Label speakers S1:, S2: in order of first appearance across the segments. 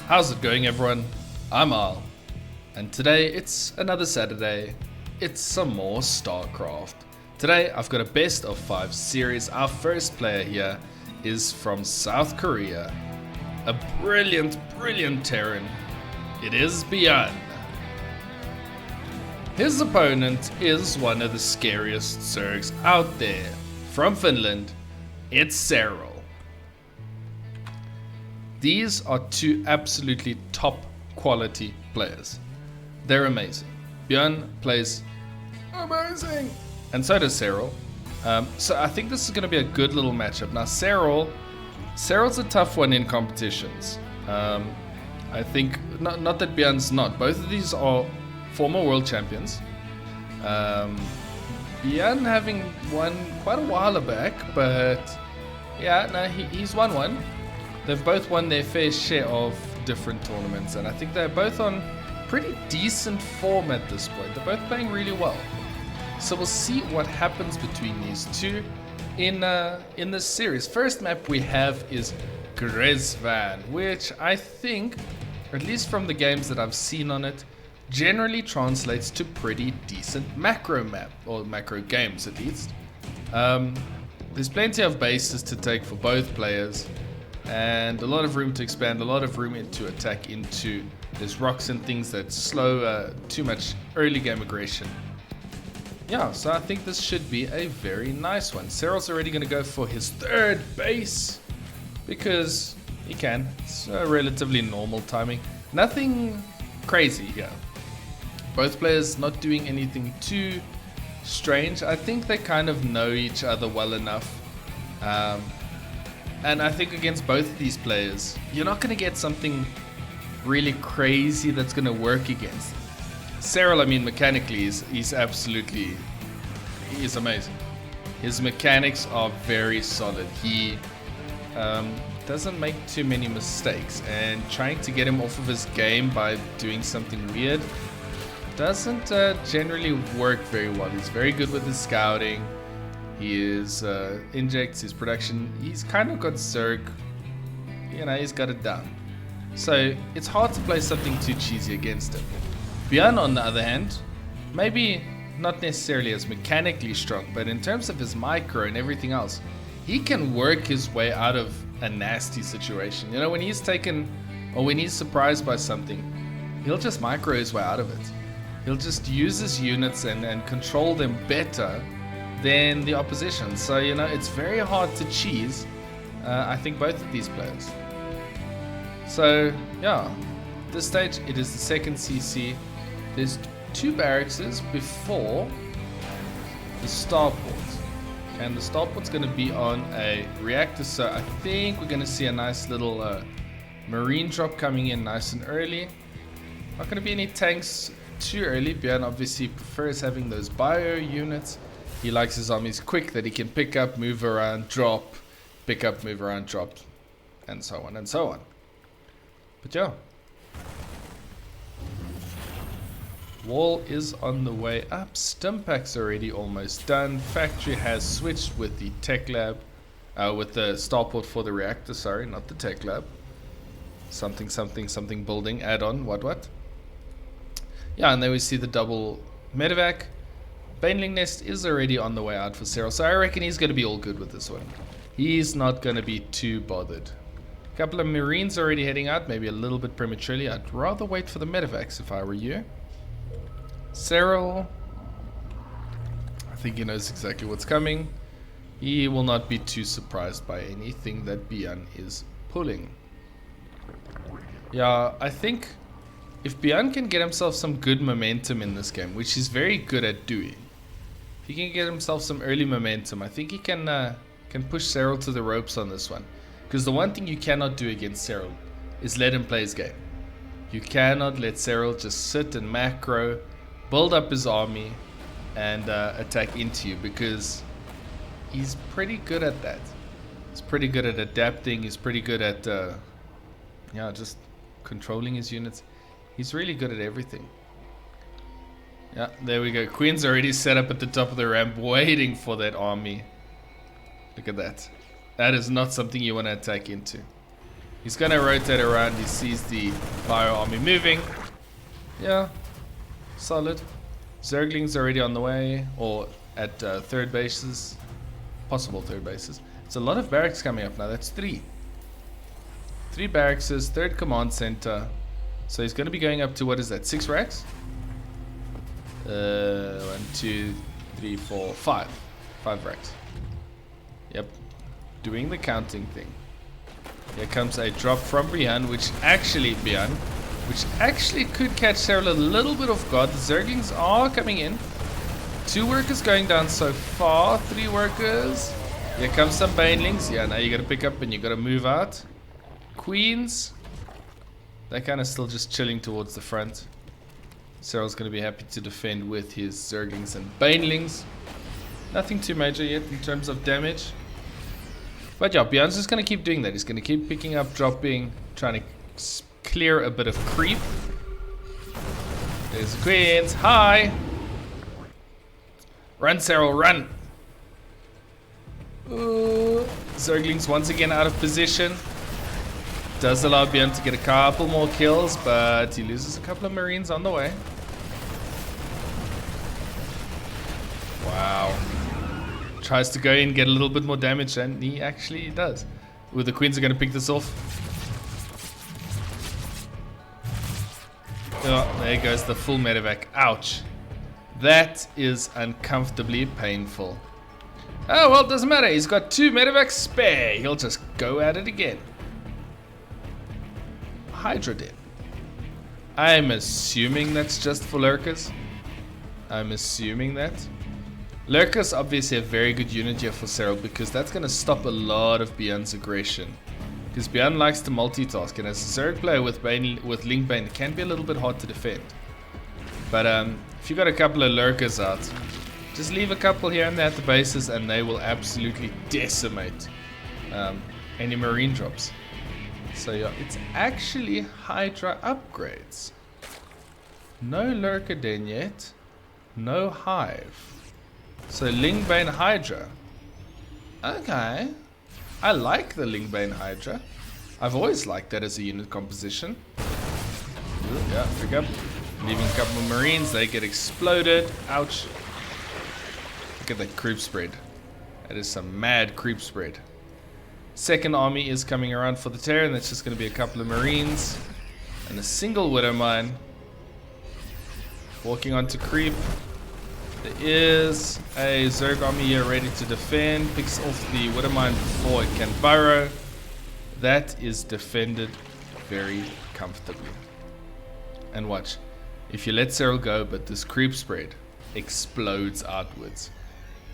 S1: How's it going, everyone? I'm Al, and today it's another Saturday. It's some more StarCraft. Today I've got a best of 5 series. Our first player here is from South Korea. A brilliant Terran. It is Byun. His opponent is one of the scariest Zergs out there. From Finland, it's Serral. These are two absolutely top quality players. They're amazing. Byun plays amazing, and so does Serral. So I think this is going to be a good little matchup. Now Serral's a tough one in competitions. I think not that Byun's not. Both of these are former world champions. Byun having won quite a while back, but yeah, no, he's won one. They've both won their fair share of different tournaments, and I think they're both on pretty decent form at this point. They're both playing really well. So we'll see what happens between these two in this series. First map we have is Grezvan, which I think, at least from the games that I've seen on it, generally translates to pretty decent macro map, or macro games at least. There's plenty of bases to take for both players, and a lot of room to expand, a lot of room to attack into. There's rocks and things that slow too much early game aggression. Yeah, so I think this should be a very nice one. Serral's already going to go for his third base because he can. It's a relatively normal timing. Nothing crazy here. Both players not doing anything too strange. I think they kind of know each other well enough. And I think against both of these players, you're not going to get something really crazy that's going to work against them. Serral, I mean, mechanically, he's amazing. His mechanics are very solid. He doesn't make too many mistakes, and trying to get him off of his game by doing something weird doesn't generally work very well. He's very good with his scouting. He is injects his production. He's kind of got Zerg, he's got it down. So it's hard to play something too cheesy against him. Byun, on the other hand, maybe not necessarily as mechanically strong, but in terms of his micro and everything else, he can work his way out of a nasty situation. When he's taken, or when he's surprised by something, he'll just micro his way out of it. He'll just use his units and control them better than the opposition. So, it's very hard to cheese, I think, both of these players. So, yeah, at this stage, it is the second CC. There's 2 barracks before the starport. And the starport's going to be on a reactor, so I think we're going to see a nice little marine drop coming in nice and early. Not going to be any tanks too early. Byun obviously prefers having those bio units. He likes his armies quick, that he can pick up, move around, drop, pick up, move around, drop, and so on and so on. But yeah. Wall is on the way up. Stimpack's already almost done. Factory has switched with the tech lab, with the starport for the reactor, sorry, not the tech lab. Something building, add-on, what? Yeah, and then we see the double medevac. Baneling Nest is already on the way out for Serral, so I reckon he's going to be all good with this one. He's not going to be too bothered. A couple of Marines already heading out, maybe a little bit prematurely. I'd rather wait for the medevacs if I were you. Serral, I think he knows exactly what's coming. He will not be too surprised by anything that Byun is pulling. Yeah, I think if Byun can get himself some good momentum in this game, which he's very good at doing, if he can get himself some early momentum, I think he can push Serral to the ropes on this one. Because the one thing you cannot do against Serral is let him play his game. You cannot let Serral just sit and macro, build up his army, and attack into you, because he's pretty good at that. He's pretty good at adapting. He's pretty good at just controlling his units. He's really good at everything. Yeah, there we go. Queen's already set up at the top of the ramp, waiting for that army. Look at that. That is not something you want to attack into. He's gonna rotate around. He sees the Bio army moving. Yeah, solid. Zerglings already on the way, or at third bases, possible third bases. It's a lot of barracks coming up now. That's 3 barracks, third command center. So he's going to be going up to, what is that, 6 racks? 1, 2, 3, 4, 5. 5 racks. Yep, doing the counting thing. Here comes a drop from Byun, which actually could catch Serral a little bit off guard. The Zerglings are coming in. 2 workers going down so far. 3 workers. Here comes some Banelings. Yeah, now you gotta pick up and you gotta move out. Queens. They're kind of still just chilling towards the front. Serral's gonna be happy to defend with his Zerglings and Banelings. Nothing too major yet in terms of damage. But yeah, Byun's just gonna keep doing that. He's gonna keep picking up, dropping, trying to clear a bit of creep. There's the Queens. Hi! Run, Serral, run! Zerglings once again out of position. Does allow Byun to get a couple more kills, but he loses a couple of Marines on the way. Wow. Tries to go in, get a little bit more damage, and he actually does. Ooh, the Queens are going to pick this off. Oh, there goes the full medevac. Ouch. That is uncomfortably painful. Oh, well, it doesn't matter. He's got 2 medevacs spare. He'll just go at it again. Hydra dead. I'm assuming that's just for lurkers. I'm assuming that. Lurkers obviously a very good unit here for Serral because that's going to stop a lot of Byun's aggression. Because Byun likes to multitask, and as a Zerg player with Ling Bane, it can be a little bit hard to defend. But if you got a couple of lurkers out, just leave a couple here and there at the bases and they will absolutely decimate any marine drops. So yeah, it's actually Hydra upgrades. No lurker den yet, no hive. So Ling Bane Hydra. Okay. I like the Ling Bane Hydra. I've always liked that as a unit composition. Ooh, yeah, pick up. Leaving a couple of Marines, they get exploded. Ouch. Look at that creep spread. That is some mad creep spread. Second army is coming around for the Terran. That's just going to be a couple of Marines. And a single Widow Mine. Walking onto creep. There is a Zerg army here ready to defend. Picks off the Widow Mine before it can burrow. That is defended very comfortably. And watch. If you let Serral go, but this creep spread explodes outwards.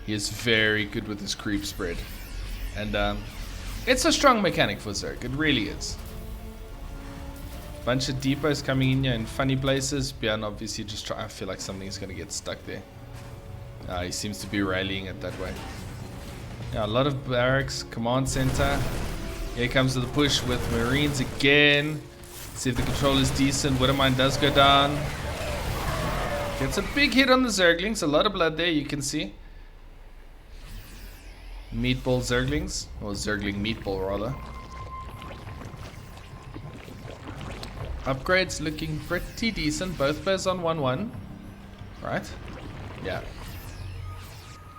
S1: He is very good with his creep spread. And it's a strong mechanic for Zerg. It really is. Bunch of depots coming in here in funny places. Byun obviously just I feel like something's going to get stuck there. He seems to be rallying it that way. Yeah, a lot of barracks, command center. Here comes the push with Marines again. See if the control is decent. Widow Mine does go down. Gets a big hit on the Zerglings. A lot of blood there, you can see. Meatball Zerglings. Or Zergling Meatball, rather. Upgrades looking pretty decent. Both players on 1-1. Right? Yeah.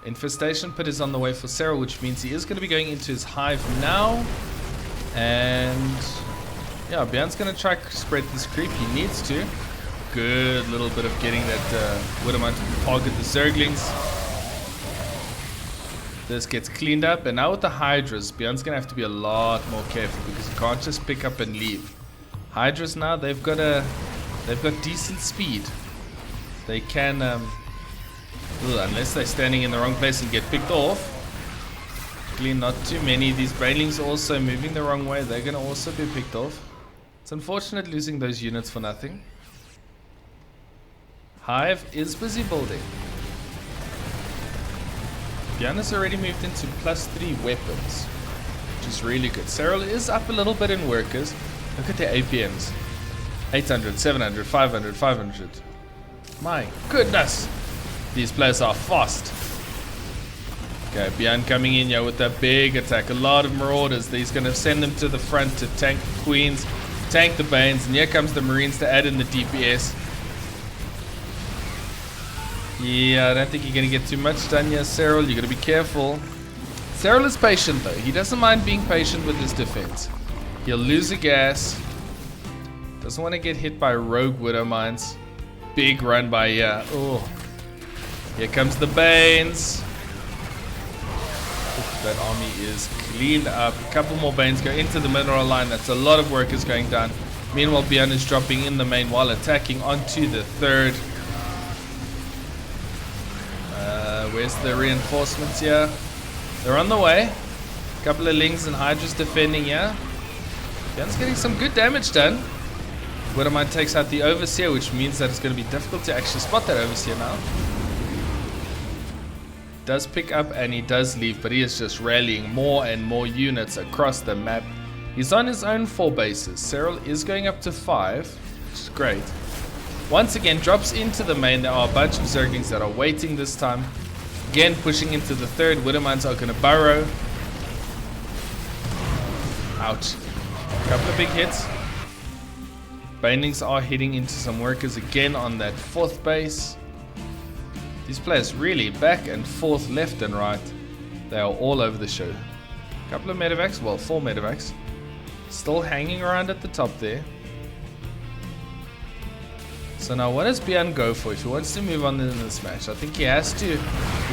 S1: Infestation Pit is on the way for Serral, which means he is going to be going into his hive now. And yeah, Byun's going to try to spread this creep. He needs to. Good little bit of getting that Widow Mine to target the Zerglings. This gets cleaned up. And now with the Hydras, Byun's going to have to be a lot more careful because you can't just pick up and leave. Hydras now, they've got decent speed. They can, unless they're standing in the wrong place and get picked off. Luckily not too many. These Banelings also moving the wrong way. They're going to also be picked off. It's unfortunate losing those units for nothing. Hive is busy building. Byun has already moved into +3 weapons, which is really good. Serral is up a little bit in workers. Look at their APMs. 800, 700, 500, 500. My goodness. These players are fast. Okay, Byun coming in here with that big attack. A lot of marauders. He's going to send them to the front to tank the queens, tank the banes, and here comes the marines to add in the DPS. Yeah, I don't think you're going to get too much done here, Serral. You're going to be careful. Serral is patient, though. He doesn't mind being patient with his defense. He'll lose a gas. Doesn't want to get hit by rogue widow mines. Big run by here. Oh, here comes the banes. That army is cleaned up. A couple more banes go into the mineral line. That's a lot of workers going down. Meanwhile, Byun is dropping in the main while attacking onto the third. Where's the reinforcements here? They're on the way. A couple of Lings and Hydras defending here. Byun's getting some good damage done. Widowmine takes out the Overseer, which means that it's going to be difficult to actually spot that Overseer now. Does pick up and he does leave, but he is just rallying more and more units across the map. He's on his own 4 bases. Serral is going up to 5, which is great. Once again, drops into the main. There are a bunch of Zerglings that are waiting this time. Again, pushing into the third. Widowmines are going to burrow. Ouch. A couple of big hits. Banelings are hitting into some workers again on that 4th base. These players really back and forth, left and right. They are all over the show. A couple of medevacs, well, 4 medevacs. Still hanging around at the top there. So now what does Byun go for if he wants to move on in this match? I think he has to.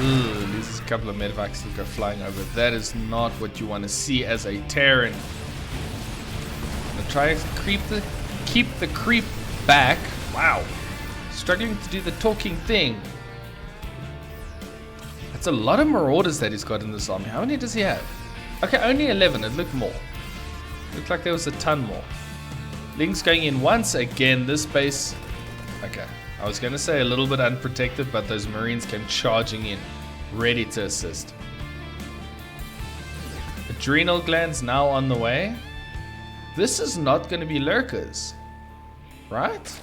S1: Loses a couple of medevacs that go flying over. That is not what you want to see as a Terran. Gonna try to keep the creep back. Wow. Struggling to do the talking thing. That's a lot of marauders that he's got in this army. How many does he have? Okay, only 11. It looked more. Looked like there was a ton more. Ling's going in once again. This base. Okay, I was going to say a little bit unprotected, but those marines came charging in, ready to assist. Adrenal glands now on the way. This is not going to be lurkers, right?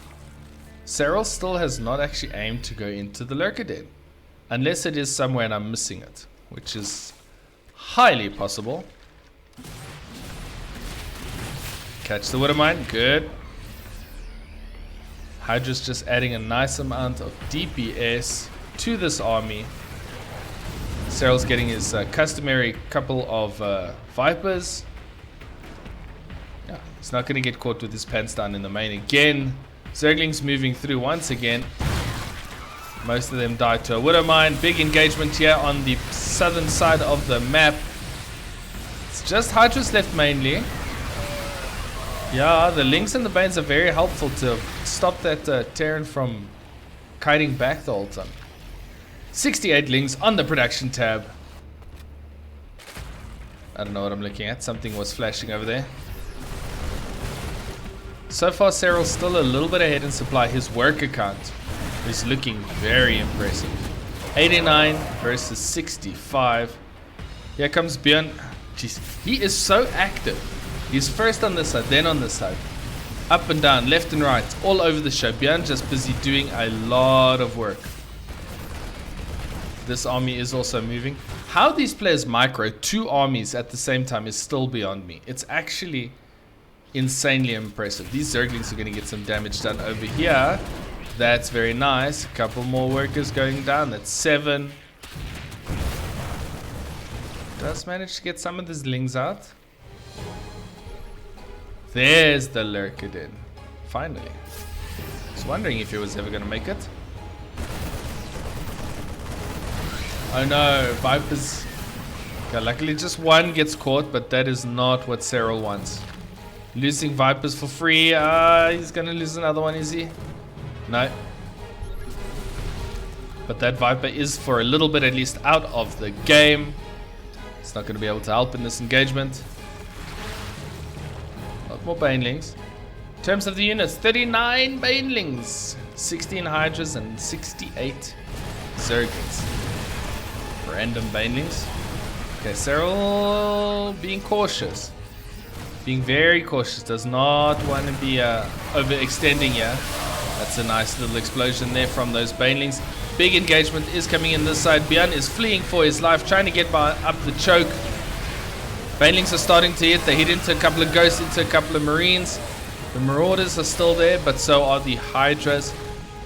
S1: Serral still has not actually aimed to go into the lurker den. Unless it is somewhere and I'm missing it, which is highly possible. Catch the Widowmine, good. Hydra's just adding a nice amount of DPS to this army. Serral's getting his customary couple of Vipers. Yeah, he's not going to get caught with his pants down in the main again. Zerglings moving through once again. Most of them died to a Widowmine. Big engagement here on the southern side of the map. It's just Hydra's left mainly. Yeah, the Lings and the Banes are very helpful to stop that Terran from kiting back the whole time. 68 Lings on the production tab. I don't know what I'm looking at. Something was flashing over there. So far, Serral's still a little bit ahead in supply. His worker count is looking very impressive. 89 versus 65. Here comes Byun. Jeez, he is so active. He's first on this side, then on this side. Up and down, left and right, all over the show. Byun just busy doing a lot of work. This army is also moving. How these players micro 2 armies at the same time is still beyond me. It's actually insanely impressive. These Zerglings are going to get some damage done over here. That's very nice. A couple more workers going down. That's 7. Does manage to get some of these Lings out. There's the lurker den. Finally. I was wondering if he was ever going to make it. Oh no, Vipers. Okay, luckily just one gets caught, but that is not what Serral wants. Losing Vipers for free. He's going to lose another one, is he? No. But that Viper is for a little bit at least out of the game. It's not going to be able to help in this engagement. More Banelings. In terms of the units, 39 Banelings, 16 Hydras, and 68 Zerglings. Random Banelings. Okay, Serral being cautious. Being very cautious. Does not want to be overextending here. That's a nice little explosion there from those banelings. Big engagement is coming in this side. Byun is fleeing for his life, trying to get up the choke. Banelings are starting to hit. They hit into a couple of ghosts, into a couple of marines. The marauders are still there, but so are the hydras.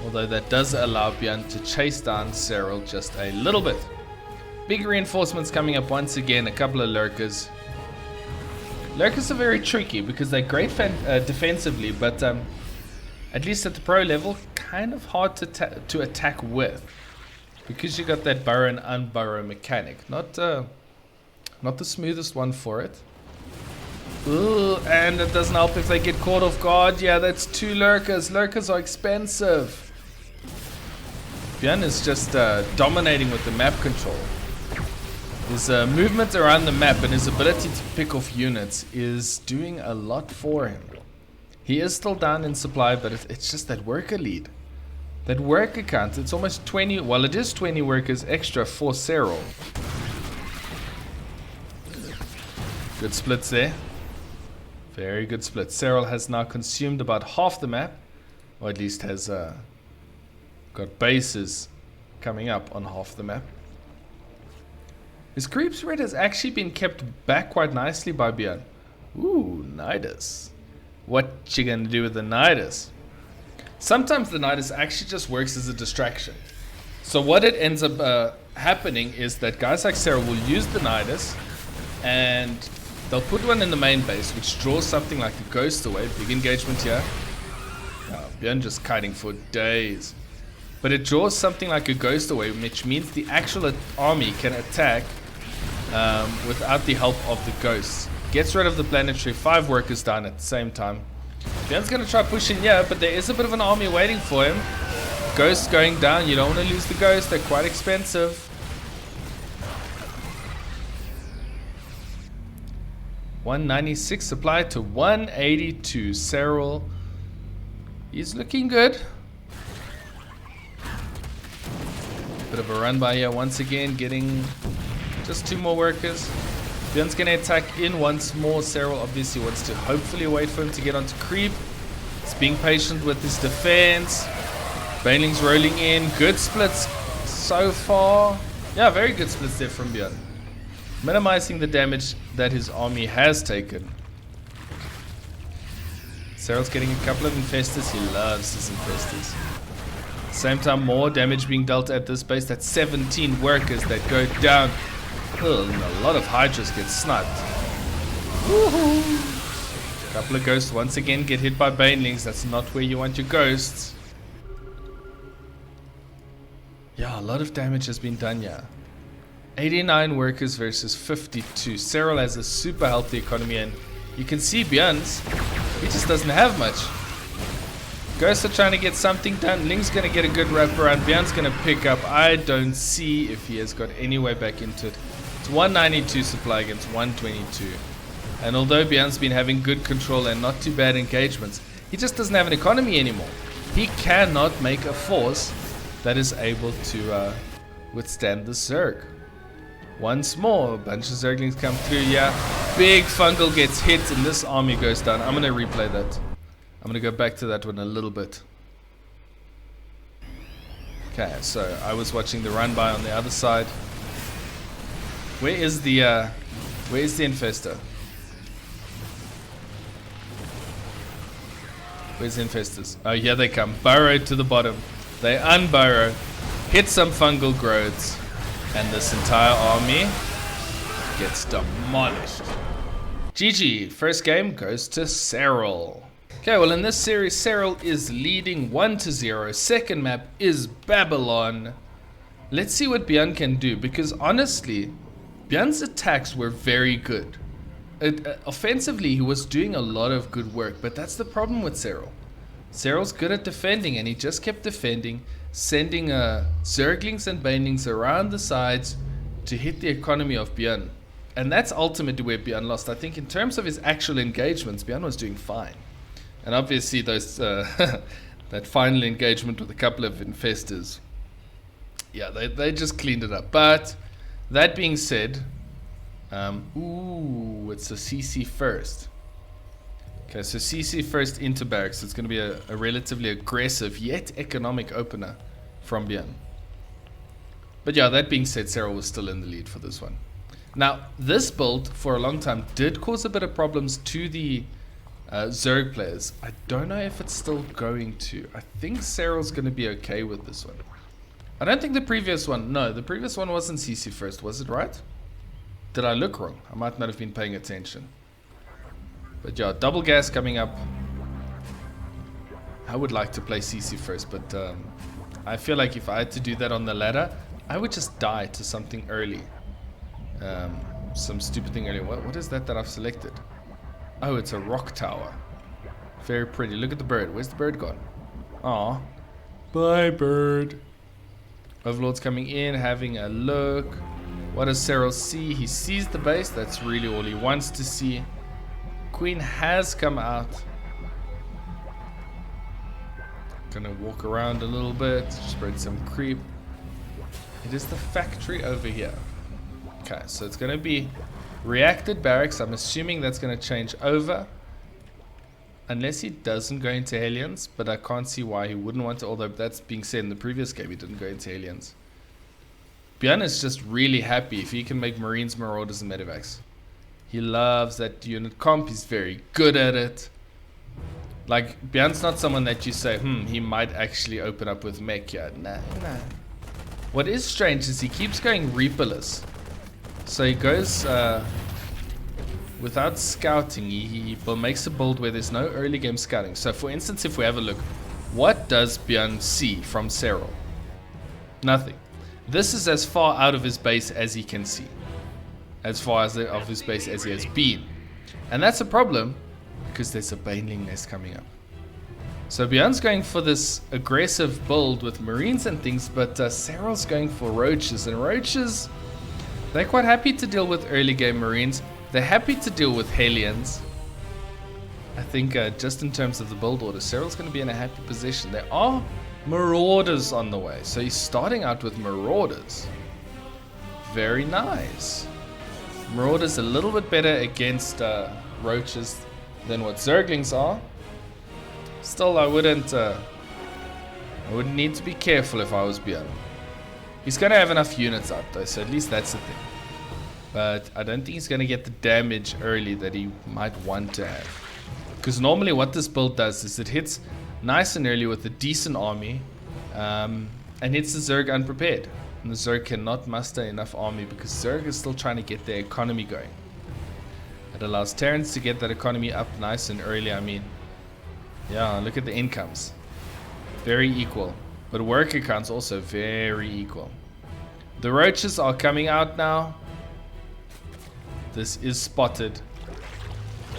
S1: Although that does allow Byun to chase down Serral just a little bit. Big reinforcements coming up once again. A couple of lurkers. Lurkers are very tricky because they're great defensively, but at least at the pro level, kind of hard to attack with, because you got that burrow and unburrow mechanic. Not the smoothest one for it. Ooh, and it doesn't help if they get caught off guard. Yeah, that's 2 lurkers. Lurkers are expensive. Byun is just dominating with the map control. His movement around the map and his ability to pick off units is doing a lot for him. He is still down in supply, but it's just that worker lead. That worker count, it's almost 20, well it is 20 workers extra for Serral. Good splits there. Very good split. Serral has now consumed about half the map, or at least has got bases coming up on half the map. His creep spread has actually been kept back quite nicely by Byun. Ooh, Nidus. What you gonna do with the Nidus? Sometimes the Nidus actually just works as a distraction. So what it ends up happening is that guys like Serral will use the Nidus and they'll put one in the main base, which draws something like a ghost away. Big engagement here. Byun just kiting for days. But it draws something like a ghost away, which means the actual army can attack without the help of the ghosts. Gets rid of the planetary, 5 workers down at the same time. Byun's going to try pushing here, but there is a bit of an army waiting for him. Ghosts going down, you don't want to lose the ghosts, they're quite expensive. $196 supplied to 182. Serral, he's looking good. Bit of a run by here once again, getting just 2 more workers. Byun's going to attack in once more. Serral obviously wants to hopefully wait for him to get onto creep. He's being patient with his defense. Banelings rolling in. Good splits so far. Yeah, very good splits there from Byun. Minimizing the damage that his army has taken. Serral's getting a couple of infestors. He loves his infestors. Same time, more damage being dealt at this base. That's 17 workers that go down. Oh, and a lot of hydras get sniped. Woohoo! Couple of ghosts once again get hit by banelings. That's not where you want your ghosts. Yeah, a lot of damage has been done here. 89 workers versus 52. Serral has a super healthy economy, and you can see Byun's, he just doesn't have much. Ghosts are trying to get something done. Ling's going to get a good wrap around. Byun's going to pick up. I don't see if he has got any way back into it. It's 192 supply against 122. And although Byun's been having good control and not too bad engagements, he just doesn't have an economy anymore. He cannot make a force that is able to withstand the Zerg. Once more, a bunch of Zerglings come through. Yeah, big Fungal gets hit and this army goes down. I'm going to replay that. I'm going to go back to that one a little bit. Okay, so I was watching the run by on the other side. Where is the infestor? Where's the infestors? Oh, here they come. Burrowed to the bottom. They unburrow, hit some fungal growths, and this entire army gets demolished. GG. First game goes to Serral. Okay, well in this series, Serral is leading 1-0. Second map is Babylon. Let's see what Byun can do, because honestly, Byun's attacks were very good. Offensively, he was doing a lot of good work, but that's the problem with Serral. Serral's good at defending, and he just kept defending, sending Zerglings and Banelings around the sides to hit the economy of Byun. And that's ultimately where Byun lost. I think in terms of his actual engagements, Byun was doing fine. And obviously those that final engagement with a couple of infestors, yeah, they just cleaned it up. But that being said, ooh, it's a CC first. Okay, so CC first into barracks. It's going to be a relatively aggressive yet economic opener from Byun. But yeah, that being said, Serral was still in the lead for this one. Now, this build for a long time did cause a bit of problems to the Zerg players. I don't know if it's still going to. I think Serral's going to be okay with this one. I don't think the previous one, no, the previous one wasn't CC first, was it right? Did I look wrong? I might not have been paying attention. But yeah, double gas coming up. I would like to play CC first, but I feel like if I had to do that on the ladder, I would just die to something early. Some stupid thing early. What is that I've selected? Oh, it's a rock tower. Very pretty. Look at the bird. Where's the bird gone? Aw. Bye, bird. Overlord's coming in, having a look. What does Serral see? He sees the base. That's really all he wants to see. Queen has come out. Gonna walk around a little bit, spread some creep. It is the factory over here. Okay, so it's gonna be reacted barracks. I'm assuming that's gonna change over. Unless he doesn't go into Hellions, but I can't see why he wouldn't want to, although that's being said in the previous game, he didn't go into Hellions. Byun is just really happy if he can make Marines, Marauders, and Medevacs. He loves that unit comp, he's very good at it. Like, Byun's not someone that you say, he might actually open up with mech here. Nah. What is strange is he keeps going Reaperless. So he goes without scouting. He makes a build where there's no early game scouting. So for instance, if we have a look, what does Byun see from Serral? Nothing. This is as far out of his base as he can see. As far as of his base as he has been. And that's a problem because there's a Baneling nest coming up. So Byun's going for this aggressive build with Marines and things, but Serral's going for Roaches. And Roaches, they're quite happy to deal with early game Marines. They're happy to deal with Hellions. I think just in terms of the build order, Serral's going to be in a happy position. There are Marauders on the way. So he's starting out with Marauders. Very nice. Marauders a little bit better against Roaches than what Zerglings are. Still, I wouldn't need to be careful if I was Byun. He's going to have enough units out though, so at least that's the thing. But I don't think he's going to get the damage early that he might want to have. Because normally what this build does is it hits nice and early with a decent army and hits the Zerg unprepared. And the Zerg cannot muster enough army because Zerg is still trying to get their economy going. It allows Terrans to get that economy up nice and early. I mean, yeah, look at the incomes. Very equal. But worker counts also very equal. The Roaches are coming out now. This is spotted.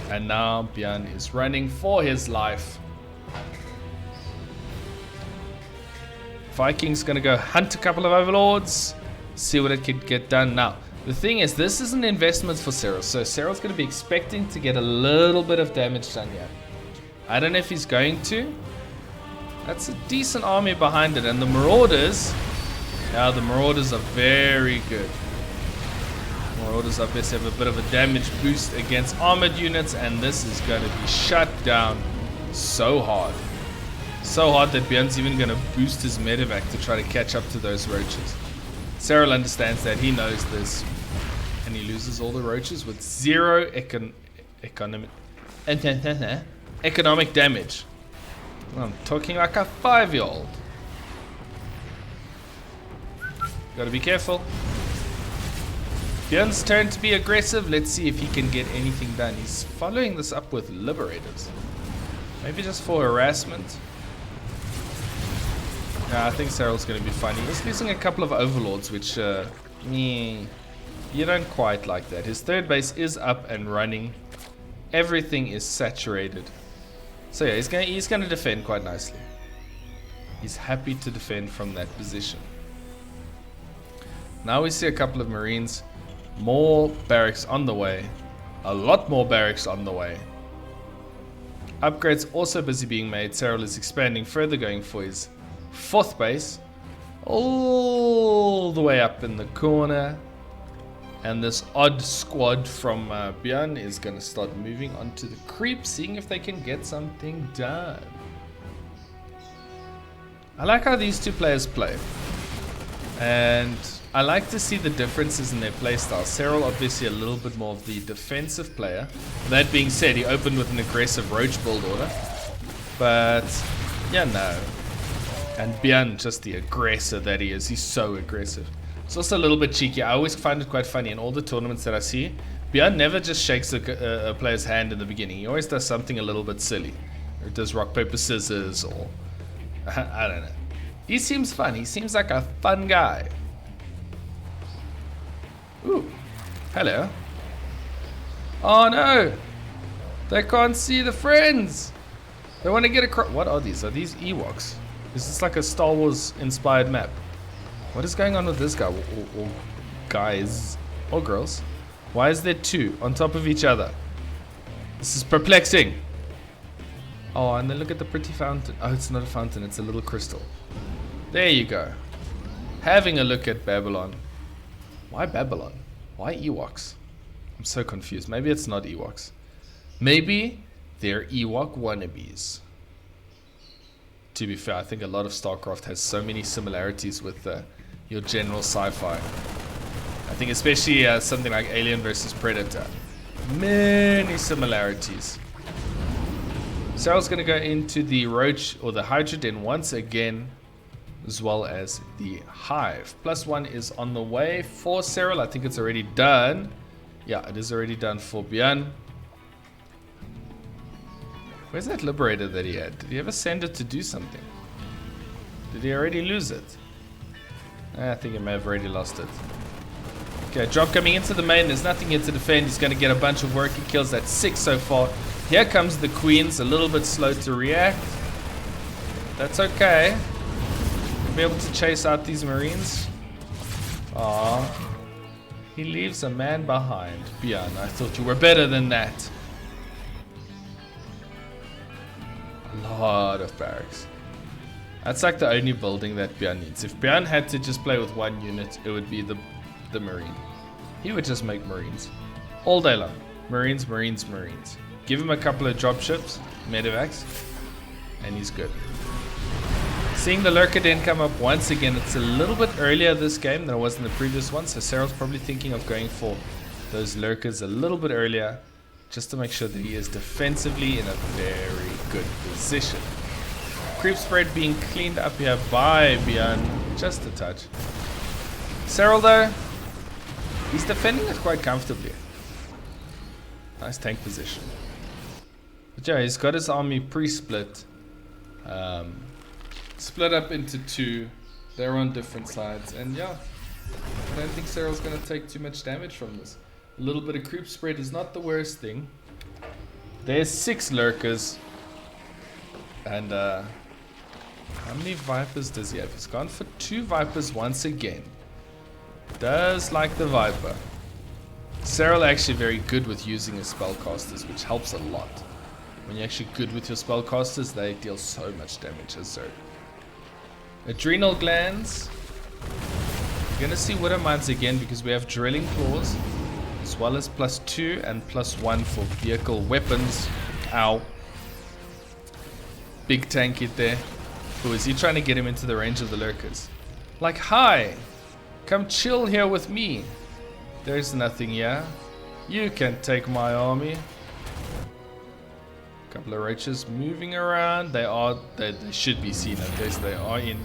S1: And now Byun is running for his life. Viking's gonna go hunt a couple of overlords, see what it could get done. Now, the thing is, this is an investment for Serral, so Serral's gonna be expecting to get a little bit of damage done here. I don't know if he's going to. That's a decent army behind it, and the Marauders, yeah, the Marauders are very good. Marauders I best have a bit of a damage boost against armored units, and this is going to be shut down so hard. So hard that Byun's even going to boost his medevac to try to catch up to those Roaches. Serral understands that, he knows this. And he loses all the Roaches with zero economic damage. I'm talking like a 5-year-old. Gotta be careful. Byun's turn to be aggressive. Let's see if he can get anything done. He's following this up with Liberators. Maybe just for harassment. I think Serral's going to be fine. He's losing a couple of Overlords, which, you don't quite like that. His third base is up and running. Everything is saturated. So yeah, he's going to defend quite nicely. He's happy to defend from that position. Now we see a couple of Marines. More barracks on the way. A lot more barracks on the way. Upgrades also busy being made. Serral is expanding further, going for his fourth base. All the way up in the corner. And this odd squad from Byun is going to start moving onto the creep, seeing if they can get something done. I like how these two players play. And I like to see the differences in their playstyle. Serral obviously a little bit more of the defensive player. That being said, he opened with an aggressive roach build order. But, yeah, no. And Byun, just the aggressor that he is. He's so aggressive. It's also a little bit cheeky. I always find it quite funny in all the tournaments that I see. Byun never just shakes a player's hand in the beginning. He always does something a little bit silly. Or does rock, paper, scissors, or I don't know. He seems fun. He seems like a fun guy. Ooh, hello. Oh no! They can't see the friends! They want to get across. What are these? Are these Ewoks? Is this like a Star Wars inspired map? What is going on with this guy? Or guys or girls? Why is there two on top of each other? This is perplexing. Oh, and then look at the pretty fountain. Oh, it's not a fountain, it's a little crystal. There you go. Having a look at Babylon. Why Babylon? Why Ewoks? I'm so confused. Maybe it's not Ewoks. Maybe they're Ewok wannabes. To be fair, I think a lot of StarCraft has so many similarities with your general sci-fi. I think especially something like Alien vs Predator. Many similarities. Serral's going to go into the Roach or the Hydra Den once again, as well as the Hive. +1 is on the way for Serral. I think it's already done. Yeah, it is already done for Byun. Where's that Liberator that he had? Did he ever send it to do something? Did he already lose it? I think he may have already lost it. Okay, drop coming into the main. There's nothing here to defend. He's going to get a bunch of working kills. That's 6 so far. Here comes the Queens. A little bit slow to react. That's okay. We'll be able to chase out these Marines. Aww. He leaves a man behind. Byun, I thought you were better than that. A lot of barracks. That's like the only building that Byun needs. If Byun had to just play with one unit, it would be the Marine. He would just make Marines. All day long. Marines, Marines, Marines. Give him a couple of dropships, medevacs, and he's good. Seeing the Lurker Den come up once again, it's a little bit earlier this game than it was in the previous one, so Serral's probably thinking of going for those Lurkers a little bit earlier, just to make sure that he is defensively in a very good position. Creep spread being cleaned up here by Byun, just a touch. Serral though, he's defending it quite comfortably. Nice tank position. But yeah, he's got his army pre-split. Split up into two. They're on different sides. And yeah, I don't think Serral's going to take too much damage from this. A little bit of creep spread is not the worst thing. There's 6 Lurkers. And how many Vipers does he have? He's gone for 2 Vipers once again. Does like the Viper. Serral actually very good with using his spellcasters, which helps a lot. When you're actually good with your spellcasters, they deal so much damage as Zerg. Adrenal glands. We're gonna see Widow Mines again because we have drilling claws, as well as +2 and +1 for vehicle weapons. Ow. Big tank hit there. Who is he trying to get him into the range of the Lurkers? Like, hi, come chill here with me. There's nothing here. You can take my army. Couple of roaches moving around. They should be seen at least. They are in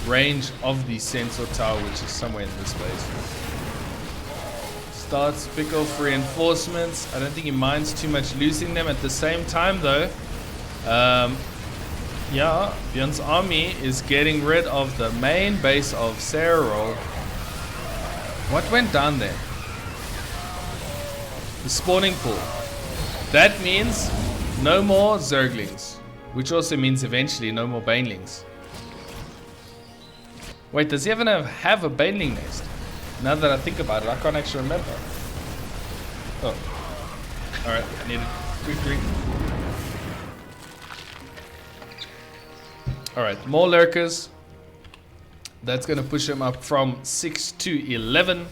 S1: range of the sensor tower, which is somewhere in this place. Starts pick off reinforcements. I don't think he minds too much losing them. At the same time though, yeah, Byun's army is getting rid of the main base of Serral. What went down there? The spawning pool. That means no more Zerglings, which also means eventually no more Banelings. Wait, does he even have a Baneling nest? Now that I think about it, I can't actually remember. Oh. Alright, I need a quick drink. Alright, more Lurkers. That's going to push him up from 6 to 11.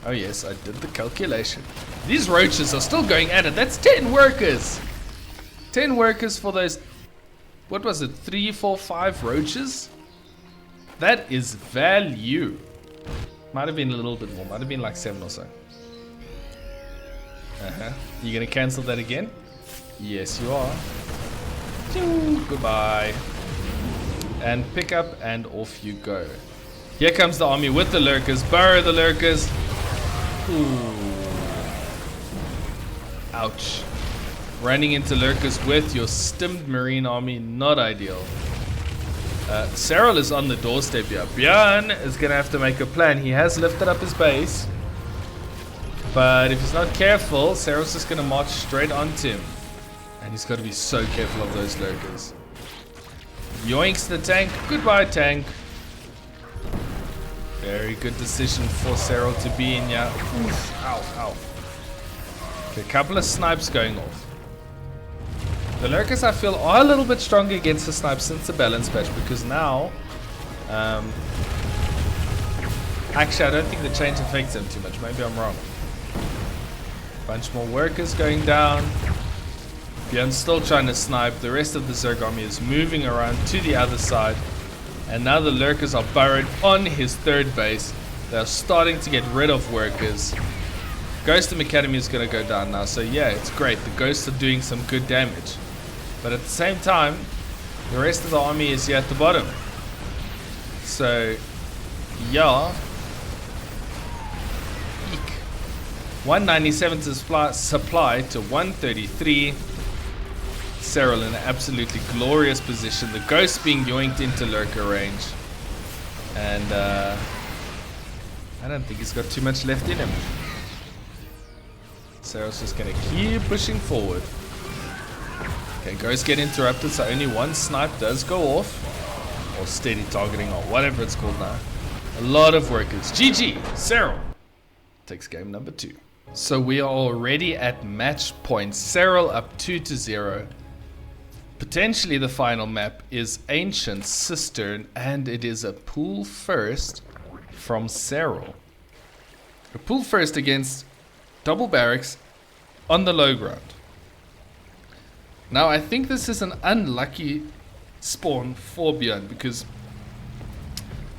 S1: Oh yes, I did the calculation. These roaches are still going at it. That's 10 workers. 10 workers for those, what was it, 3, 4, 5 roaches? That is value. Might have been a little bit more. Might have been like 7 or so. You gonna cancel that again? Yes, you are. Goodbye. And pick up and off you go. Here comes the army with the lurkers. Burrow the lurkers. Ooh. Ouch. Running into lurkers with your stimmed marine army, not ideal. Serral is on the doorstep here. Byun is gonna have to make a plan. He has lifted up his base. But if he's not careful, Serral's just gonna march straight onto him. And he's got to be so careful of those lurkers. Yoinks the tank. Goodbye, tank. Very good decision for Serral to be in here. Oof. Ow, ow. Okay, a couple of snipes going off. The lurkers, I feel, are a little bit stronger against the snipes since the balance patch, because now... actually, I don't think the change affects them too much. Maybe I'm wrong. Bunch more workers going down. Byun's still trying to snipe. The rest of the Zerg army is moving around to the other side. And now the lurkers are burrowed on his third base. They're starting to get rid of workers. Ghost Academy is going to go down now. So yeah, it's great. The ghosts are doing some good damage. But at the same time, the rest of the army is here at the bottom. So, yeah. 197 to supply to 133. Serral in an absolutely glorious position. The ghost being yoinked into lurker range. And I don't think he's got too much left in him. Serral's just going to keep pushing forward. Okay, ghosts get interrupted, so only one snipe does go off. Or steady targeting, or whatever it's called now. A lot of workers. GG! Serral takes game number 2. So we are already at match point. Serral up 2-0. Potentially the final map is Ancient Cistern, and it is a pool first from Serral. A pool first against double barracks on the low ground. Now I think this is an unlucky spawn for Byun, because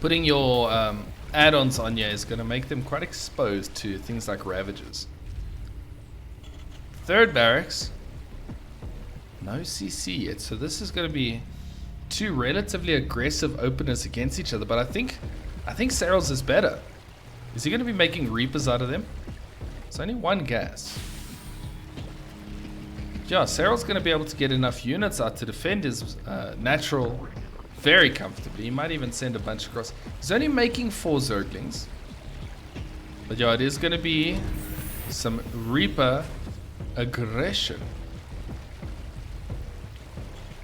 S1: putting your add-ons on here is going to make them quite exposed to things like Ravagers. Third barracks, no CC yet, so this is going to be two relatively aggressive openers against each other. But I think Serral's is better. Is he going to be making Reapers out of them? It's only one gas. Yeah, Serral's going to be able to get enough units out to defend his natural very comfortably. He might even send a bunch across. He's only making 4 Zerglings. But yeah, it is going to be some Reaper aggression.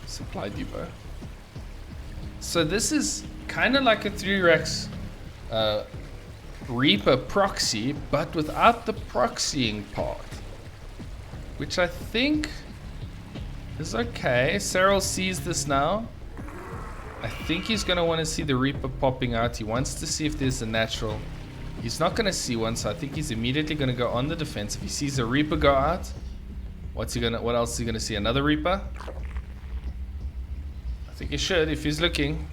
S1: Supply depot. So this is kind of like a 3-Rex Reaper proxy, but without the proxying part, which I think is okay. Serral sees this now. I think he's going to want to see the Reaper popping out. He wants to see if there's a natural. He's not going to see one, so I think he's immediately going to go on the defensive. He sees a Reaper go out. What else is he going to see? Another Reaper? I think he should if he's looking.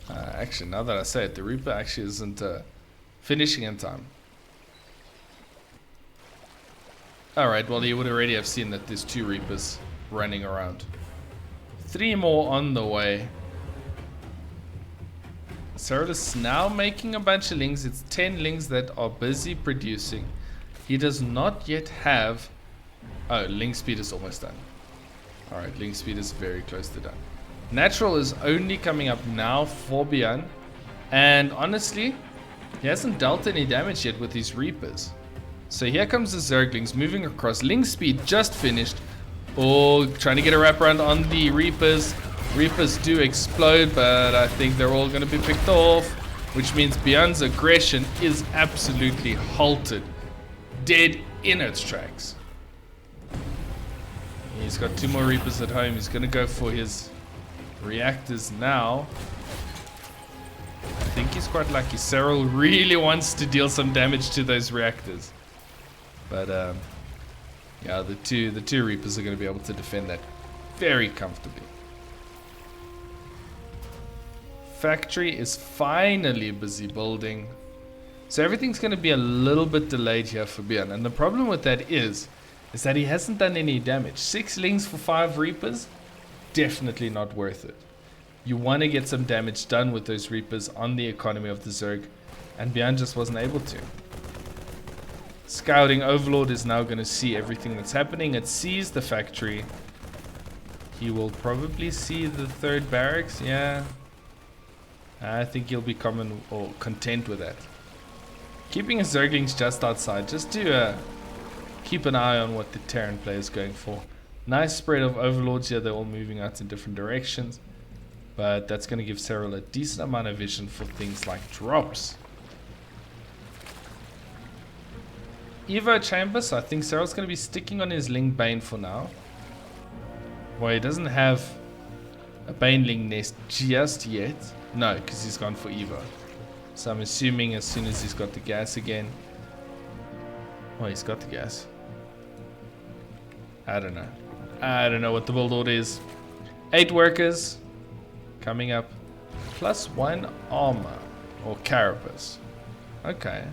S1: Actually, now that I say it, the Reaper actually isn't finishing in time. Alright, well, you would already have seen that there's 2 Reapers running around. 3 more on the way. Serral is now making a bunch of Lings. It's 10 Lings that are busy producing. He does not yet have... Oh, Ling speed is almost done. Alright, Ling speed is very close to done. Natural is only coming up now for Byun. And honestly, he hasn't dealt any damage yet with his Reapers. So here comes the Zerglings moving across. Ling speed just finished. Oh, trying to get a wraparound on the Reapers. Reapers do explode, but I think they're all going to be picked off. Which means Byun's aggression is absolutely halted. Dead in its tracks. He's got 2 more Reapers at home. He's going to go for his reactors now. I think think he's quite lucky. Serral really wants to deal some damage to those reactors. But yeah, the two Reapers are going to be able to defend that very comfortably. Factory is finally busy building. So everything's going to be a little bit delayed here for Byun. And the problem with that is that he hasn't done any damage. 6 Lings for 5 Reapers, definitely not worth it. You want to get some damage done with those Reapers on the economy of the Zerg, and Byun just wasn't able to. Scouting Overlord is now going to see everything that's happening. It sees the factory. He will probably see the 3rd barracks. Yeah, I think he'll be content with that. Keeping his Zerglings just outside, just to keep an eye on what the Terran player is going for. Nice spread of Overlords here. They're all moving out in different directions. But that's going to give Serral a decent amount of vision for things like drops. Evo Chamber, so I think Serral's going to be sticking on his Ling Bane for now. Well, he doesn't have a Baneling nest just yet. No, because he's gone for Evo. So I'm assuming as soon as he's got the gas again. Oh, he's got the gas. I don't know. I don't know what the build order is. 8 workers coming up. +1 armor. Or carapace. Okay.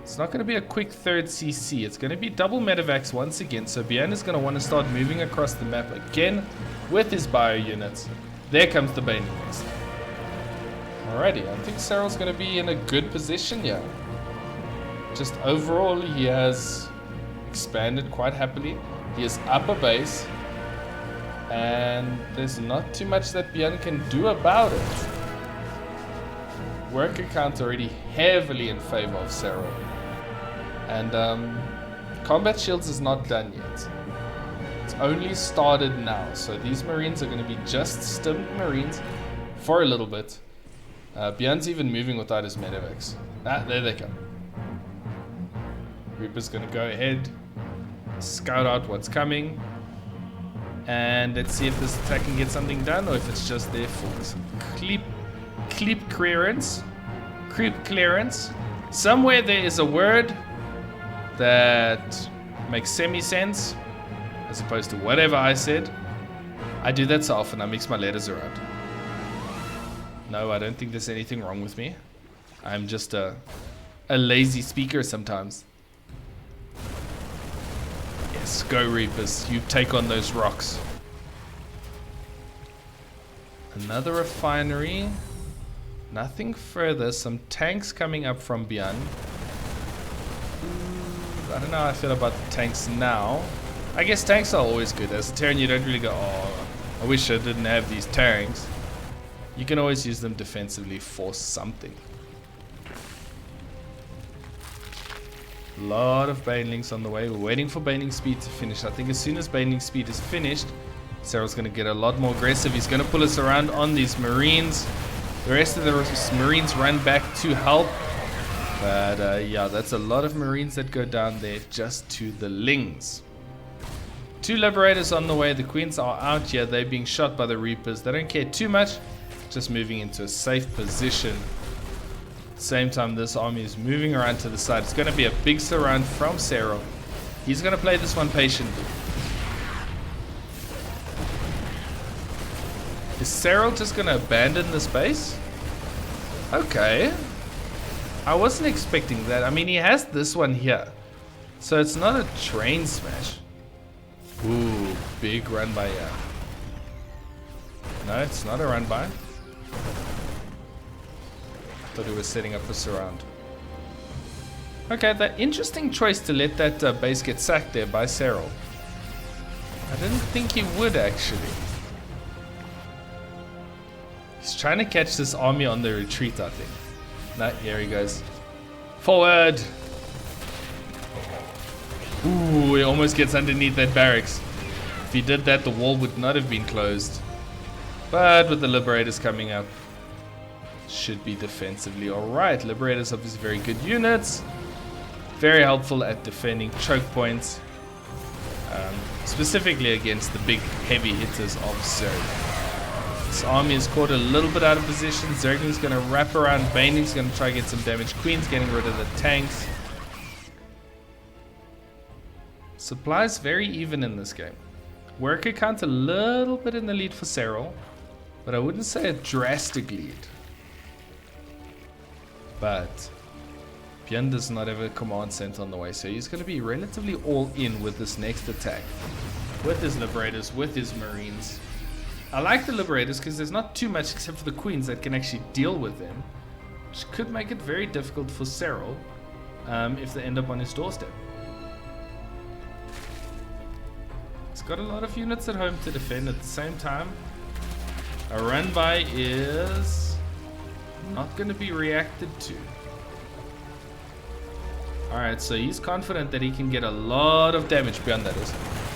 S1: It's not going to be a quick 3rd CC. It's going to be double medevacs once again. So Byun is going to want to start moving across the map again with his bio units. There comes the Baneling nest. Alrighty, I think Serral's going to be in a good position here. Just overall, he has expanded quite happily. He is up a base. And there's not too much that Byun can do about it. Worker count already heavily in favor of Serral. And combat shields is not done yet. It's only started now. So these Marines are going to be just stimmed Marines for a little bit. Byun's even moving without his medevacs. Ah, there they come. Reaper's going to go ahead, scout out what's coming. And let's see if this attack can get something done, or if it's just there for some creep clearance. Creep clearance. Somewhere there is a word that makes semi-sense, as opposed to whatever I said. I do that so often, I mix my letters around. No, I don't think there's anything wrong with me. I'm just a lazy speaker sometimes. Yes, go Reapers, you take on those rocks. Another refinery. Nothing further. Some tanks coming up from Byun. I don't know how I feel about the tanks now. I guess tanks are always good. As a Terran, you don't really go, oh, I wish I didn't have these tanks. You can always use them defensively for something. A lot of Banelings on the way. We're waiting for Baneling speed to finish. I think as soon as Baneling speed is finished, Serral's going to get a lot more aggressive. He's going to pull us around on these Marines. The rest of the Marines run back to help. But yeah, that's a lot of Marines that go down there just to the Lings. 2 Liberators on the way. The Queens are out here. They're being shot by the Reapers. They don't care too much. Just moving into a safe position. At the same time, this army is moving around to the side. It's going to be a big surround from Serral. He's going to play this one patiently. Is Serral just going to abandon this base? Okay. I wasn't expecting that. I mean, he has this one here. So it's not a train smash. Ooh, big run by here. No, it's not a run by. Thought he was setting up the surround. Okay, the interesting choice to let that base get sacked there by Serral. I didn't think he would actually. He's trying to catch this army on the retreat, I think. No, here he goes. Forward! Ooh, he almost gets underneath that barracks. If he did that, the wall would not have been closed. But with the Liberators coming up, should be defensively alright. Liberators are obviously very good units. Very helpful at defending choke points. Specifically against the big heavy hitters of Zerg. This army is caught a little bit out of position. Zergling's going to wrap around. Baneling's going to try to get some damage. Queen's getting rid of the tanks. Supplies very even in this game. Worker count a little bit in the lead for Serral, but I wouldn't say a drastic lead. But Byun does not have a command center on the way, so he's going to be relatively all in with this next attack. With his Liberators, with his Marines. I like the Liberators because there's not too much except for the Queens that can actually deal with them, which could make it very difficult for Serral if they end up on his doorstep. He's got a lot of units at home to defend at the same time. A run by is not going to be reacted to. Alright, so he's confident that he can get a lot of damage beyond that.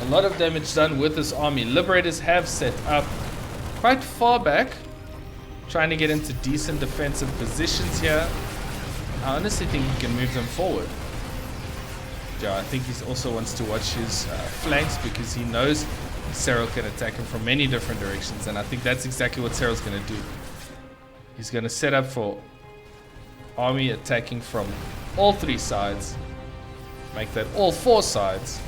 S1: A lot of damage done with this army. Liberators have set up quite far back, trying to get into decent defensive positions here. I honestly think he can move them forward. Yeah, I think he also wants to watch his flanks because he knows Serral can attack him from many different directions, and I think that's exactly what Serral's going to do. He's going to set up for army attacking from all three sides, make that all four sides.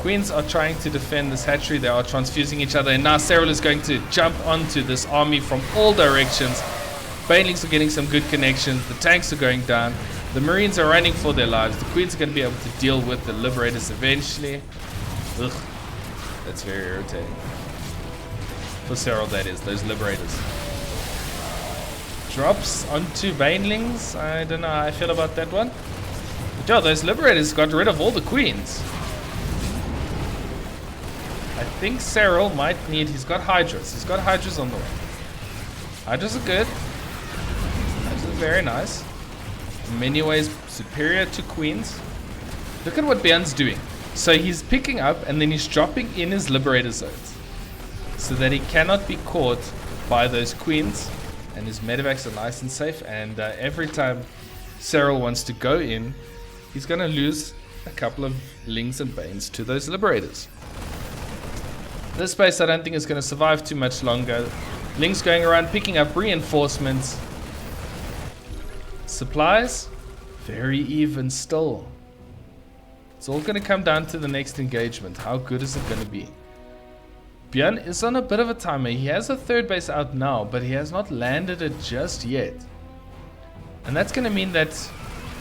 S1: Queens are trying to defend this hatchery. They are transfusing each other, and now Serral is going to jump onto this army from all directions. Banelings are getting some good connections. The tanks are going down. The Marines are running for their lives. The Queens are going to be able to deal with the Liberators eventually. Ugh, that's very irritating. For Serral, that is, those Liberators. Drops onto Banelings. I don't know how I feel about that one. But yeah, those Liberators got rid of all the Queens. I think Serral might need... He's got Hydras. He's got Hydras on the way. Hydras are good. Hydras are very nice. In many ways superior to Queens. Look at what Byun's doing. So he's picking up and then he's dropping in his Liberator zones, so that he cannot be caught by those Queens. And his medevacs are nice and safe. And every time Serral wants to go in, he's going to lose a couple of Lings and Banes to those Liberators. This space I don't think is going to survive too much longer. Ling's going around picking up reinforcements. Supplies, very even still. It's all going to come down to the next engagement. How good is it going to be? Byun is on a bit of a timer. He has a third base out now, but he has not landed it just yet. And that's going to mean that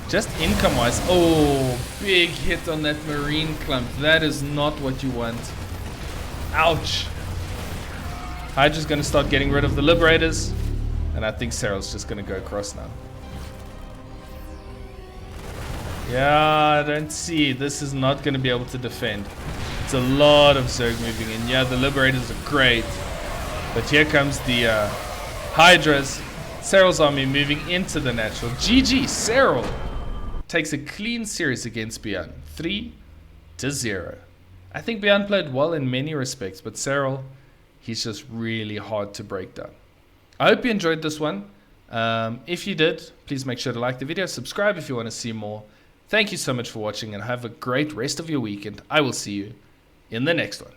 S1: just income-wise... Oh, big hit on that Marine clump. That is not what you want. Ouch. Hydra's going to start getting rid of the Liberators. And I think Serral's just going to go across now. Yeah, I don't see. This is not going to be able to defend. It's a lot of Zerg moving in. Yeah, the Liberators are great. But here comes the Hydras. Serral's army moving into the natural. GG, Serral takes a clean series against Byun. 3-0. I think Byun played well in many respects, but Serral, he's just really hard to break down. I hope you enjoyed this one. If you did, please make sure to like the video, subscribe if you want to see more. Thank you so much for watching, and have a great rest of your week, and I will see you in the next one.